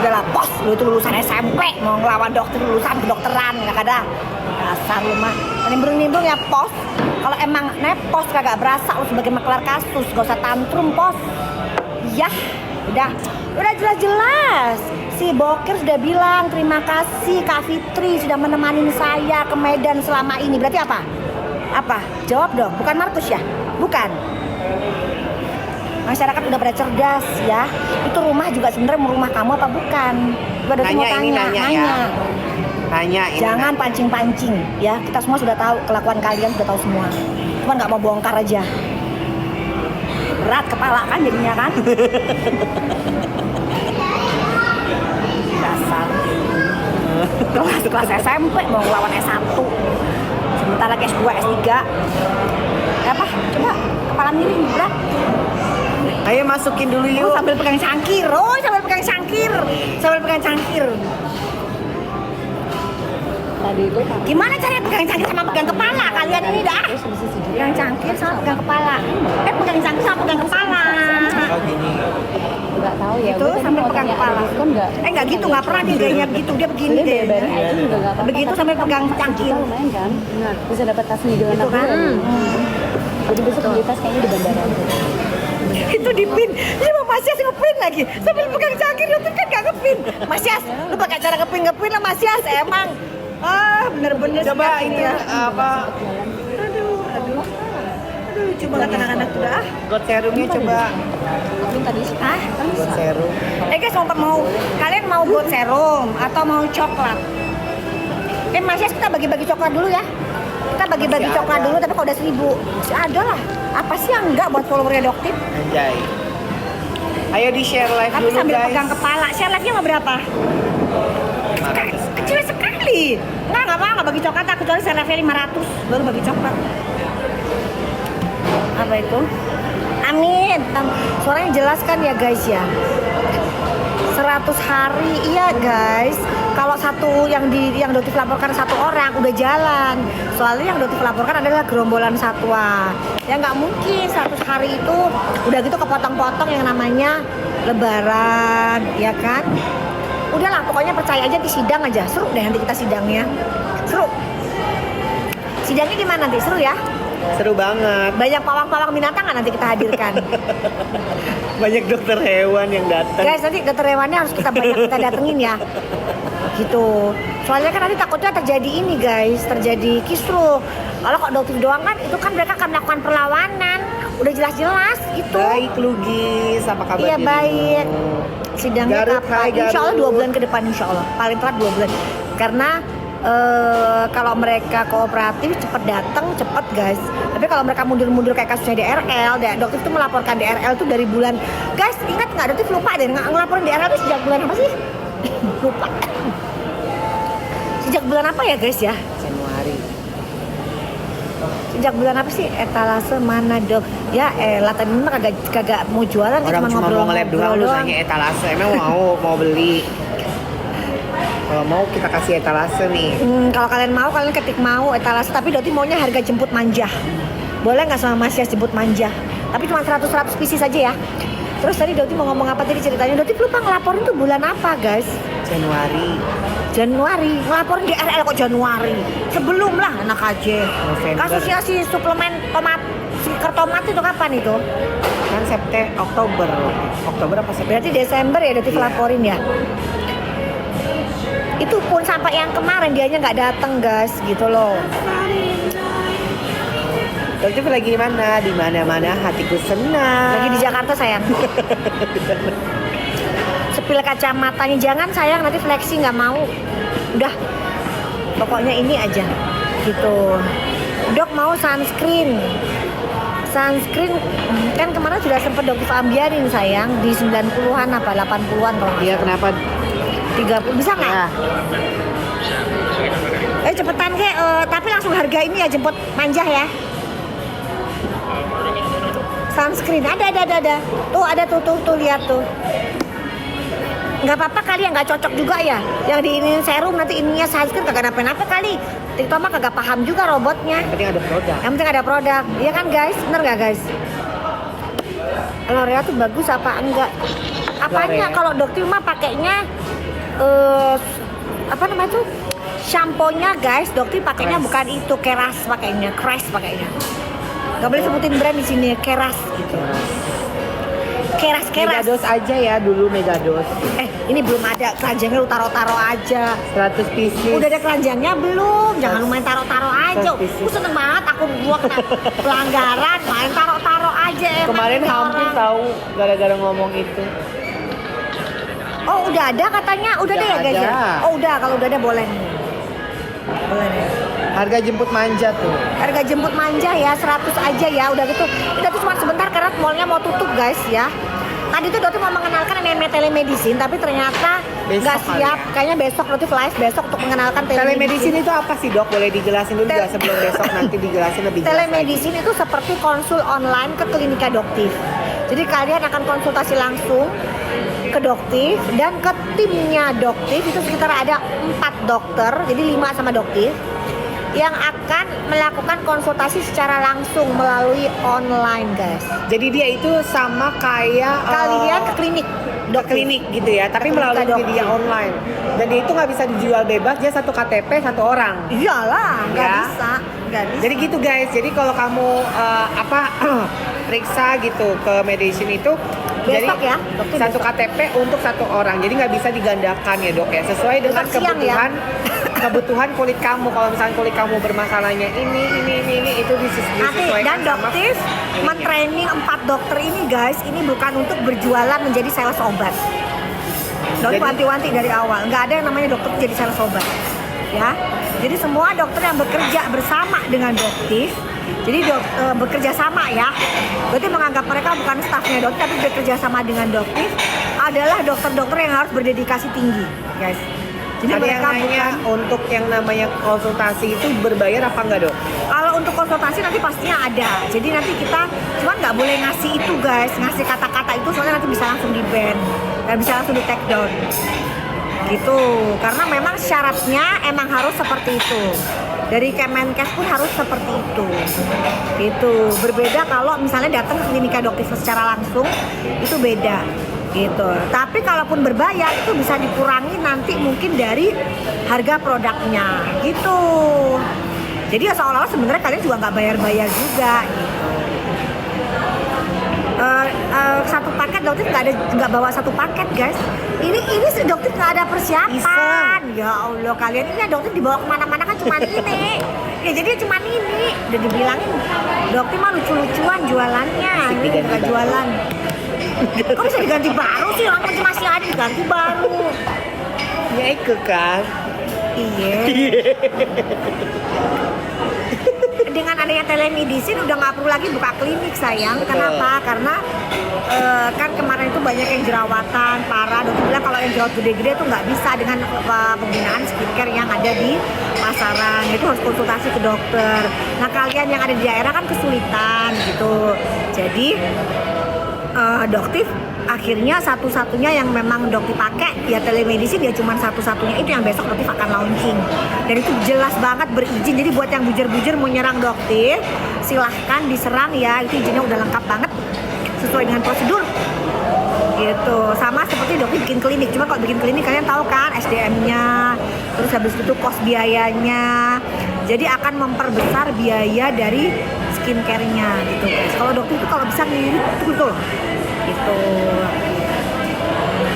Udahlah pos, lu itu lulusan SMP mau ngelawan dokter lulusan kedokteran nggak ada. Dasar lu mah nimbrung-nimbrung ya pos. Kalau emang nepos kagak berasa lu sebagai maklar kasus, gak usah tantrum pos. Ya, udah jelas-jelas. Si Bokir sudah bilang terima kasih Kak Fitri sudah menemani saya ke Medan selama ini. Berarti apa? Apa? Jawab dong. Bukan Markus ya? Bukan. Masyarakat udah pada cerdas ya. Itu rumah juga sebenarnya rumah kamu apa bukan? Pada semua tanya. Nanya. Jangan pancing-pancing ya. Kita semua sudah tahu kelakuan kalian, sudah tahu semua. Cuma nggak mau bongkar aja. Berat kepala kan jadinya kan? Dasar. Kelas SMP mau ngelawan S1. Sebentar lagi S2, S3. Apa? Coba kepala miring berat. Ayo masukin dulu yuk. Sambil pegang cangkir. Sambil pegang cangkir. Tadi itu Gimana caranya pegang cangkir sama pegang kepala? Kalian ini dah. Pegang cangkir sama pegang kepala. Pegang cangkir sama pegang kepala. Oh gini. nggak tahu ya. Itu sambil pegang kepala. Nggak gitu, nggak pernah dia gayanya begitu. Dia begini deh. Begitu sampai pegang cangkir. Lumayan kan? Bisa dapat tas nih dengan Gitu kan? Jadi besok beli tas kayaknya di bandara. Itu dipin, ini mau Mas Yas ngepin lagi sambil pegang cangkir, itu kan gak ngepin. Mas Yas, lu pakai cara ngepin lah Mas Yas, emang bener-bener Coba ini ya. apa? Aduh, coba kata anak-anak tuh dah. God serumnya coba. Tadi God serum. Guys, kalian mau buat serum atau mau coklat? Mas Yas, kita bagi-bagi coklat dulu ya. Kita bagi-bagi Masih coklat ada. dulu, tapi kalau udah 1000 ada lah. Apa sih yang enggak buat followernya Doktip? Anjay. Ayo di share live Tapi dulu sambil guys. pegang kepala. Share live-nya mau berapa? Kecil sekali. Nggak apa-apa, bagi coklat aku kecuali share live-nya 500 baru bagi coklat. Apa itu? Amin. Suaranya jelas kan ya guys ya. 100 hari, iya guys. Kalau satu yang Dotif laporkan satu orang udah jalan. Soalnya yang Dotif laporkan adalah gerombolan satwa. Ya nggak mungkin 100 hari itu udah gitu kepotong-potong yang namanya lebaran, ya kan? Udahlah, pokoknya percaya aja di sidang aja. Seru deh nanti kita sidangnya. Seru. Sidangnya gimana nanti? Seru ya? Seru banget. Banyak pawang-pawang binatang nggak nanti kita hadirkan? Banyak dokter hewan yang datang. Guys, nanti dokter hewannya harus kita datengin ya. Gitu. Soalnya kan nanti takutnya terjadi ini guys, terjadi kisruh. Kalau kok dokter doang kan, itu kan mereka akan melakukan perlawanan. Udah jelas-jelas gitu. Baik Lugis, apa kabar? Iya baik. Sidangnya Garut, kapan? hai, Insya Allah Garut. 2 bulan ke depan insya Allah. Paling telat 2 bulan. Karena kalau mereka kooperatif cepet datang, cepet guys. Tapi kalau mereka mundur-mundur kayak kasusnya DRL, Dokter itu melaporkan DRL itu dari bulan. Guys, ingat nggak? Dokter lupa deh ngelaporin DRL itu sejak bulan apa sih? Lupa. Sejak bulan apa ya guys ya? Januari. Sejak bulan apa sih? Etalase mana dok? Ya elah tadi mah kagak mau jualan, Orang cuma mau nge-lab doang, lu nanya etalase. Emang mau beli? Kalau mau kita kasih etalase nih. Kalau kalian mau, kalian ketik mau etalase. Tapi Doti maunya harga jemput manja. Boleh nggak sama Mas Yas jemput manja? Tapi cuma 100 pieces aja ya. Terus tadi Doti mau ngomong apa tadi ceritanya? Doti lupa ngelaporin tuh bulan apa guys? Januari. Ngelaporin di RL kok Januari? Sebelum lah anak aja. November. Kasusnya si suplemen tomat, si kertomat itu kapan itu? Kan Oktober apa September? Berarti Desember ya Doti Iya. laporin ya? Itu pun sampai yang kemarin dianya nggak datang guys gitu loh. Dokter lagi di mana? Di mana-mana hatiku senang. Lagi di Jakarta sayang. Sepil kacamatanya jangan sayang, nanti fleksi nggak mau. Udah, pokoknya ini aja gitu. Dok mau sunscreen kan kemarin sudah sempet Dok ambiarin sayang di 90-an apa 80-an kalau nggak Iya, salah. kenapa? 30 bisa nggak? Ya. Cepetan kek, tapi langsung harga ini ya jemput manja ya. Sunscreen ada. Tuh ada tuh lihat tuh. Nggak apa-apa kali yang nggak cocok juga ya. Yang di ini serum nanti ininya sunscreen kagak napa-napa kali. TikTok mah kagak paham juga robotnya. Yang penting ada produk. Yang penting ada produk. Iya kan guys? Bener nggak guys? L'Oreal tuh bagus apa enggak? Apanya L'Oreal. kalau dokter mah pakainya eh apa namanya tuh? Shampoo-nya guys, dokter pakainya Keras. bukan itu, keras pakainya, keras pakainya. Gak boleh sebutin brand di sini, keras gitu. Keras. Megados aja ya dulu Megados. Ini belum ada keranjangnya, lu taro-taro aja. 100 pieces. Udah ada keranjangnya belum? Jangan lu main taro-taro aja. Aku seneng banget, aku gua kena pelanggaran, main taro-taro aja. Emang Kemarin ini hampir orang. tahu gara-gara ngomong itu. Oh udah ada katanya, udah deh ya Udah guys ya. ada. Oh udah, kalau udah ada boleh nih. Boleh deh. Harga jemput manja tuh. Harga jemput manja ya, 100 aja ya, udah gitu. Kita tuh cuma sebentar karena mallnya mau tutup guys ya. Tadi tuh dokter mau mengenalkan yang namanya telemedicine, tapi ternyata Besok nggak kali siap. ya. Kayaknya besok dokter flash besok untuk mengenalkan Telemedicine itu apa sih dok? Boleh dijelasin dulu nggak sebelum besok nanti dijelasin lebih jelas lagi. Telemedicine itu seperti konsul online ke klinika dokter. Jadi kalian akan konsultasi langsung ke dokter dan ke timnya dokter, itu sekitar ada 4 dokter, jadi 5 sama dokter yang akan melakukan konsultasi secara langsung melalui online guys. Jadi dia itu sama kayak Kalian ke klinik ke klinik gitu ya, tapi Ke melalui klinik media online. Dan dia itu nggak bisa dijual bebas, dia satu KTP satu orang. Iyalah, nggak Ya. bisa, nggak bisa. Jadi gitu guys. Jadi kalau kamu periksa gitu ke medicine itu Besok jadi ya, dokter satu besok. KTP untuk satu orang. Jadi nggak bisa digandakan ya dok ya. Sesuai dengan Besok siang ya. kebutuhan kulit kamu. Kalau misalnya kulit kamu bermasalahnya ini itu Nanti disesuaikan dan sama dokter kulitnya. mentraining 4 dokter ini guys, ini bukan untuk berjualan menjadi sales obat. Dokter Jadi- wanti-wanti dari awal, nggak ada yang namanya dokter jadi sales obat, ya. Jadi semua dokter yang bekerja bersama dengan dokter, jadi bekerja sama ya. Berarti menganggap mereka bukan stafnya dokter, tapi bekerja sama dengan dokter adalah dokter-dokter yang harus berdedikasi tinggi, guys. Jadi Ada yang mereka nanya bukan. untuk yang namanya konsultasi itu berbayar apa enggak dok? Kalau untuk konsultasi nanti pastinya ada. Jadi nanti kita cuman nggak boleh ngasih itu guys, ngasih kata-kata itu soalnya nanti bisa langsung di ban dan bisa langsung di take down. Gitu. Karena memang syaratnya emang harus seperti itu. Dari Kemenkes pun harus seperti itu. Gitu. Berbeda kalau misalnya datang ke klinika dokter secara langsung itu beda. Gitu. Tapi kalaupun berbayar itu bisa dikurangi nanti mungkin dari harga produknya. Gitu. Jadi ya seolah-olah sebenarnya kalian juga nggak bayar-bayar juga gitu. Satu paket dokter nggak bawa satu paket guys. Ini si dokter nggak ada persiapan. Iseng. Ya Allah kalian ini dokter dibawa kemana-mana kan cuma ini. Ya jadi cuma ini. Udah dibilangin dokter mah lucu-lucuan jualannya. Ini diganti nggak baru. jualan. Kok bisa diganti baru sih? Orang masih ada diganti baru. Ya ikut kan. Iya. Dengan adanya telemedicine udah nggak perlu lagi buka klinik sayang. Betul. Kenapa? Karena kan kemarin itu banyak yang jerawatan parah. Dokter bilang kalau yang jerawat gede-gede tuh nggak bisa dengan penggunaan skincare yang ada di pasaran. Itu harus konsultasi ke dokter. Nah kalian yang ada di daerah kan kesulitan gitu. Jadi dokter akhirnya satu-satunya yang memang dokter pakai ya telemedicine ya cuman satu-satunya itu yang besok dokter akan launching dan itu jelas banget berizin. Jadi buat yang bujur-bujur mau nyerang dokter silahkan diserang ya, itu izinnya udah lengkap banget sesuai dengan prosedur gitu. Sama seperti dokter bikin klinik, cuma kalau bikin klinik kalian tahu kan SDM-nya, terus habis itu kos biayanya, jadi akan memperbesar biaya dari skincare-nya gitu guys. Kalau dokter itu kalau bisa ngirit gitu loh gitu.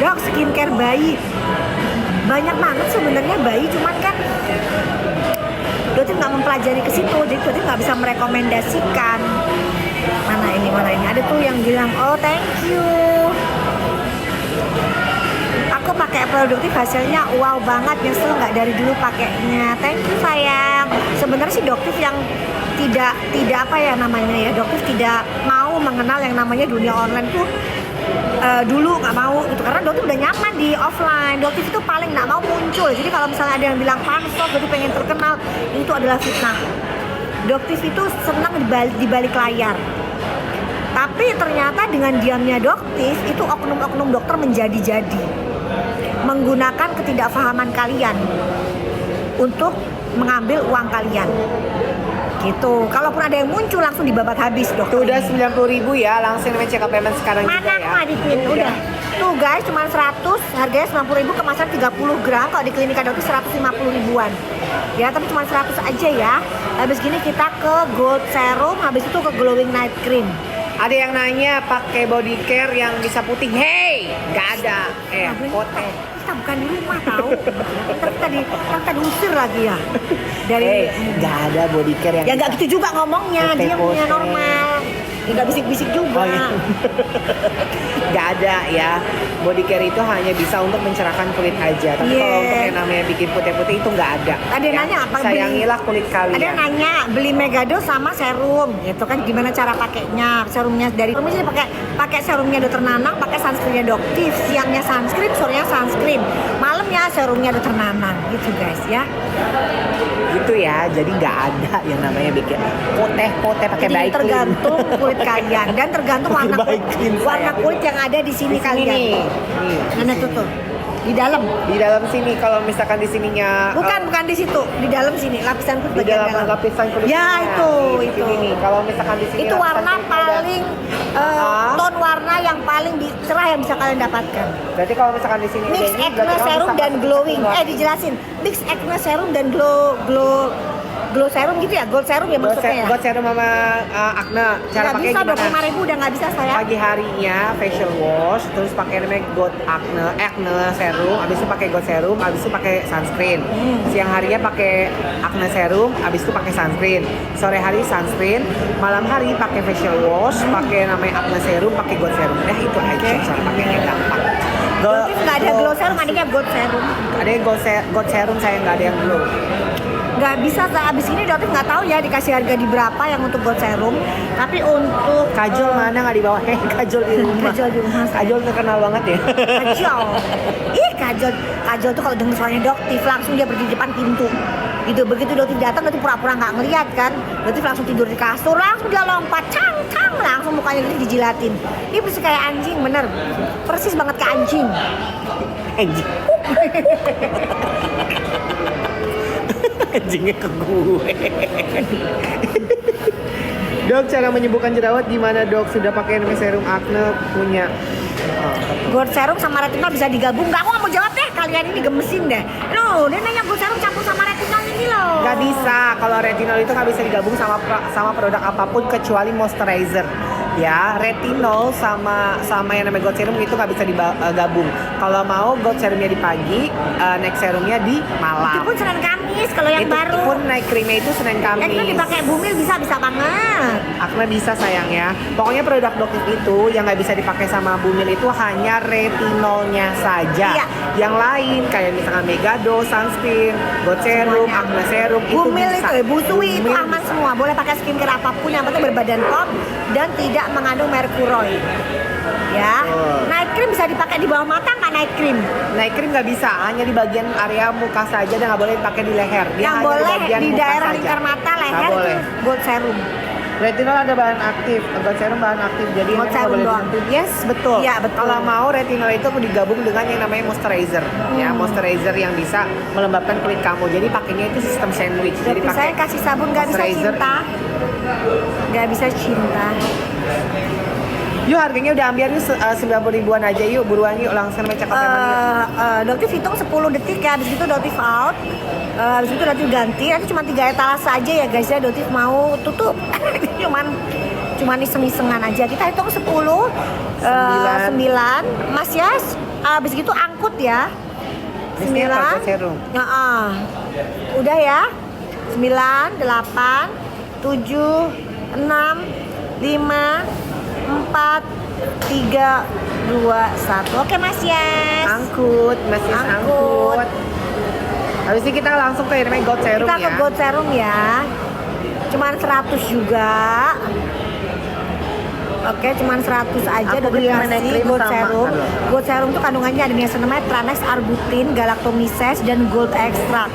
Dok, skincare bayi banyak banget sebenarnya bayi, cuman kan dokter nggak mempelajari ke situ, jadi dokter nggak bisa merekomendasikan. Mana ini ada tuh yang bilang oh thank you, aku pakai produktif hasilnya wow banget, nyesel nggak dari dulu pakainya. Thank you sayang. Sebenarnya sih dokter yang tidak apa ya namanya ya, dokter tidak mau mengenal yang namanya dunia online tuh dulu nggak mau gitu, karena dokter udah nyaman di offline. Dokter itu paling nggak mau muncul. Jadi kalau misalnya ada yang bilang pansos dokter pengen terkenal, itu adalah fitnah. Dokter itu senang di balik layar. Tapi ternyata dengan diamnya dokter itu oknum-oknum dokter menjadi-jadi menggunakan ketidakfahaman kalian untuk mengambil uang kalian gitu. Kalaupun ada yang muncul langsung dibabat habis dokter. Tuh udah ini. 90.000 ya, langsung namanya check up payment sekarang Mana juga ya. aku adikin udah. Tuh guys, cuma 100, harganya 90.000, kemasan 30 gram. Kalau di Klinika Dotif 150 ribuan. Ya, tapi cuma 100 aja ya. Habis gini kita ke Gold Serum, habis itu ke Glowing Night Cream. Ada yang nanya pakai body care yang bisa putih. Hey, nggak ada. Poteh. Kita bukan di rumah tahu. Kita diusir lagi ya. Dari Nggak ada body care yang ya nggak bisa gitu juga ngomongnya, dia punya poteh. normal. Ya nggak bisik-bisik juga. Oh, iya. Nggak ada ya. Body care itu hanya bisa untuk mencerahkan kulit aja. Tapi Iya. kalau untuk yang namanya bikin putih-putih itu nggak ada. Ada yang nanya apa, beli- Sayangilah kulit kalian. Ada yang nanya beli Megado sama serum, itu kan gimana cara pakainya? Serumnya dari sih pakai serumnya Dr. Nanang, pakai sunscreennya Doktif. Siangnya sunscreen, sorenya sunscreen. Malamnya serumnya Dr. Nanang, gitu guys ya. Gitu ya. Jadi nggak ada yang namanya bikin poteh-poteh pakai Jadi baik tergantung kulit kalian dan tergantung warna Pakai Bike Clean, warna sayang. kulit yang ada di sini kalian. nih. Mana tuh? Di dalam. Di dalam sini kalau misalkan di sininya Bukan di situ, di dalam sini lapisan kulit di bagian dalam lapisan kulit. Ya itu. Nih. Kalau misalkan di sini Itu lapisan warna kulit ada- paling ton warna yang paling cerah yang bisa kalian dapatkan. Berarti kalau misalkan di sini Mix ada ini, acne berarti kamu serum bisa dan pakai glowing. sesuatu. Dijelasin. Mix acne serum dan glow serum gitu ya? Gold serum ya maksudnya ya? Buat serum sama acne. Cara Nggak pakai bisa, gimana? 25.000 udah nggak bisa saya. Pagi harinya facial wash, terus pakai namanya gold acne serum, habis itu pakai gold serum, habis itu pakai sunscreen. Siang harinya pakai acne serum, habis itu pakai sunscreen. Sore hari sunscreen, malam hari pakai facial wash, pakai namanya acne serum, pakai gold serum. Nah itu aja cara pakainya gampang. Dotif nggak ada glow serum, adanya gold serum. Ada yang gold serum, saya nggak ada yang glow. Nggak bisa, abis ini Dotif nggak tahu ya dikasih harga di berapa yang untuk gold serum. Tapi untuk Kajol mana nggak di bawah? Kajol di rumah. Kajol di rumah saya. Kajol terkenal banget ya. Kajol. Kajol tuh kalau dengar suaranya Dotif langsung dia berdiri di depan pintu. Gitu, begitu Dotif datang, Dotif pura-pura nggak ngeliat kan. Dotif langsung tidur di kasur, langsung dia lompat, cang, langsung mukanya Dotif dijilatin. Dia persis kayak anjing, bener. Persis banget kayak anjing. Anjing. Anjingnya ke gue. Dok, cara menyembuhkan jerawat gimana dok? Sudah pakai namanya serum acne punya. Gold serum sama retinol bisa digabung. Nggak, aku nggak mau jawab deh. Kalian ini gemesin deh. Loh, dia nanya gold serum campur sama retinol ini loh. Gak bisa, kalau retinol itu nggak bisa digabung sama produk apapun kecuali moisturizer. Ya, retinol sama yang namanya gold serum itu nggak bisa digabung. Kalau mau gold serumnya di pagi, next serumnya di Itu malam. pun Senin Kamis kalau yang Itu baru. pun night creamnya itu Senin Yang Kamis. itu dipakai bumil bisa banget. Acne bisa sayang ya. Pokoknya produk Doktif itu yang nggak bisa dipakai sama bumil itu hanya retinolnya saja. Iya. Yang lain kayak misalkan Megado, sunscreen, gold serum, acne serum Bumil itu bisa. itu, busui itu Bumil aman semua. Boleh pakai skincare apapun yang penting berbadan pop dan tidak mengandung merkuroid. Ya, Betul. night cream bisa dipakai di bawah mata nggak night cream? Night cream nggak bisa, hanya di bagian area muka saja dan nggak boleh dipakai di leher. Dia Yang hanya boleh bagian di muka daerah saja. lingkar mata, Nggak leher itu boleh. gold serum. Retinol ada bahan aktif, gold serum bahan aktif, jadi Gold memang nggak serum boleh doang. disentuh. Yes, betul. Iya, betul. Kalau mau retinol itu digabung dengan yang namanya moisturizer, ya moisturizer yang bisa melembabkan kulit kamu. Jadi pakainya itu sistem sandwich. Jadi Tapi saya kasih sabun nggak bisa moisturizer. cinta. Nggak bisa cinta. Yuk harganya udah ambil yuk 90 ribuan aja yuk, buruan yuk langsung sama cakep emang yuk. Dotif hitung 10 detik ya, habis itu Dotif out. Habis itu Dotif ganti, nanti cuma 3 etalase aja ya guys ya. Dotif mau tutup. cuman iseng-isengan aja. Kita hitung 10, 9. Mas Yas, habis gitu angkut ya. Ini 9. apa, serum? Udah ya. 9, 8, 7, 6, 5, 4, 3, 2, 1. Oke Mas Yas. Angkut, masih Angkut. angkut. Habis ini kita langsung ke namanya gold serum Kita ya. ke gold serum ya. Cuman 100 juga. Oke, cuman 100 aja Aku udah beli yang night dikasih cream gold sama, serum. halo. Gold serum tuh kandungannya ada niacinamide, tranexamides, arbutin. biotin, galactomises, dan gold extract.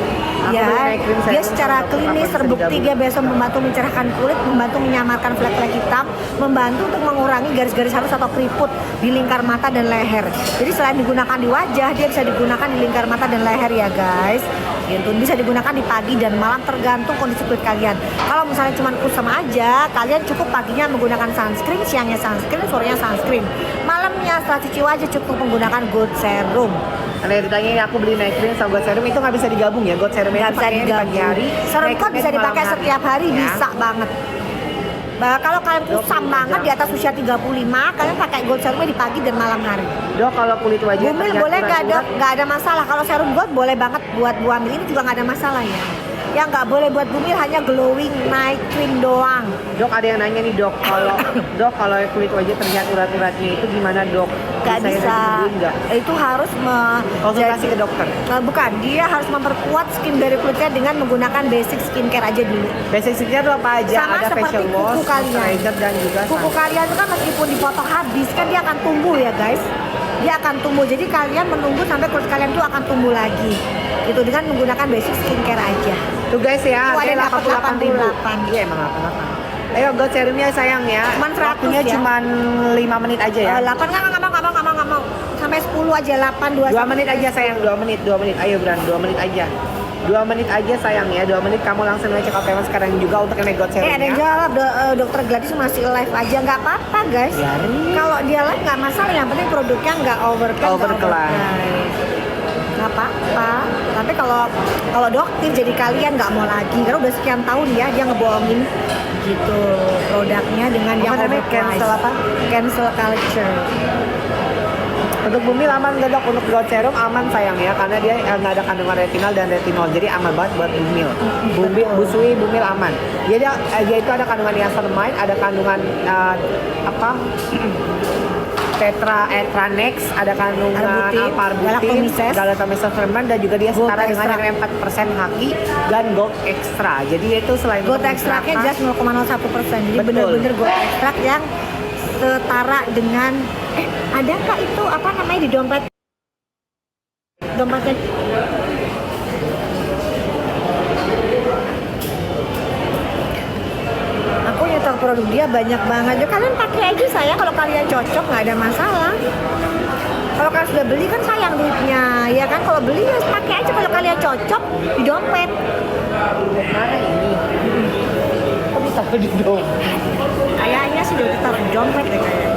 Ya, beli night cream dia serum secara sama dokter, klinis apa bisa terbukti digabung? dia bisa membantu mencerahkan kulit, membantu menyamarkan flek-flek hitam, membantu untuk mengurangi garis-garis halus atau keriput di lingkar mata dan leher. Jadi selain digunakan di wajah, dia bisa digunakan di lingkar mata dan leher ya guys. Gitu. Bisa digunakan di pagi dan malam tergantung kondisi kulit kalian. Kalau misalnya cuma kusam aja, kalian cukup paginya menggunakan sunscreen, siangnya sunscreen, sorenya sunscreen. Malamnya setelah cuci wajah cukup menggunakan gold serum. Ada yang ditanya ini aku beli night cream sama gold serum itu nggak bisa digabung ya? Gold serum Nggak itu bisa pakai di pagi digabung. hari. Serum night kok cream bisa malam dipakai hari. setiap hari, Ya. bisa banget. Bah, kalau kalian Dok, kusam ini banget aja. di atas usia 35, kalian pakai gold serumnya di pagi dan malam hari. Dok, kalau kulit wajah Bumil terlihat boleh nggak ada? urat-urat, Nggak ada masalah. Kalau serum gold boleh banget buat Bu Amil, ini juga nggak ada masalah ya. Yang nggak boleh buat bumil hanya glowing night cream doang. Dok, ada yang nanya nih dok, kalau kulit wajah terlihat urat-uratnya itu gimana dok? Nggak bisa. disembuhin nggak? Itu harus Konsultasi ke dokter. Bukan, dia harus memperkuat skin dari kulitnya dengan menggunakan basic skincare aja dulu. Basic skincare itu apa aja? Sama Ada seperti facial wash, kuku kalian. moisturizer dan juga Kuku kalian itu kan meskipun dipotong habis kan dia akan tumbuh ya guys. Dia akan tumbuh. Jadi kalian menunggu sampai kulit kalian tuh akan tumbuh lagi. Gitu dengan menggunakan basic skincare aja. Tuh guys ya, Tuh, ada yang dapat 88.000. 88. Iya emang 88. Ayo gold serumnya sayang ya. Cuman 100 Waktunya ya. cuman 5 menit aja ya. 8 nggak mau. Sampai 10 aja 8 2 2 menit aja sayang, 2 menit. Ayo Bran, 2 menit aja. 2 menit aja sayang ya, 2 menit kamu langsung check out Taiwan sekarang juga untuk yang gold serumnya. ada yang jawab dokter Gladys masih live aja nggak apa-apa guys. Biarin. Kalau dia live nggak masalah, yang penting produknya nggak overpriced. Overpriced. Nggak apa-apa. Tapi kalau dokter jadi kalian nggak mau lagi karena udah sekian tahun ya dia ngebohongin gitu produknya dengan yang Apa namanya? overpriced. Cancel apa? Cancel culture. Untuk bumil aman nggak dok? Untuk gold serum aman sayang ya, karena dia nggak ada kandungan retinol dan retinol, jadi aman banget buat bumil. Bumil, busui, bumil aman. Dia itu ada kandungan niacinamide, ada kandungan apa? Tetraetranex, ada kandungan Arbutin, arbutin, galactomises, galactomises ferment, dan juga dia gold setara dengan extract. yang 4% haki dan gold extra. Jadi itu selain Gold untuk extractnya mencerahkan- jelas 0,01%. Jadi Betul. bener-bener gold extract yang setara dengan ada nggak itu apa namanya di dompetnya aku nyetok produk dia banyak banget ya, kalian pakai aja saya kalau kalian cocok nggak ada masalah. Kalau kalian sudah beli kan sayang duitnya ya kan, kalau beli ya pakai aja kalau kalian cocok di dompet. Mana ini? Kok bisa di dompet? Kayaknya sih udah ditaruh di dompet deh kayaknya.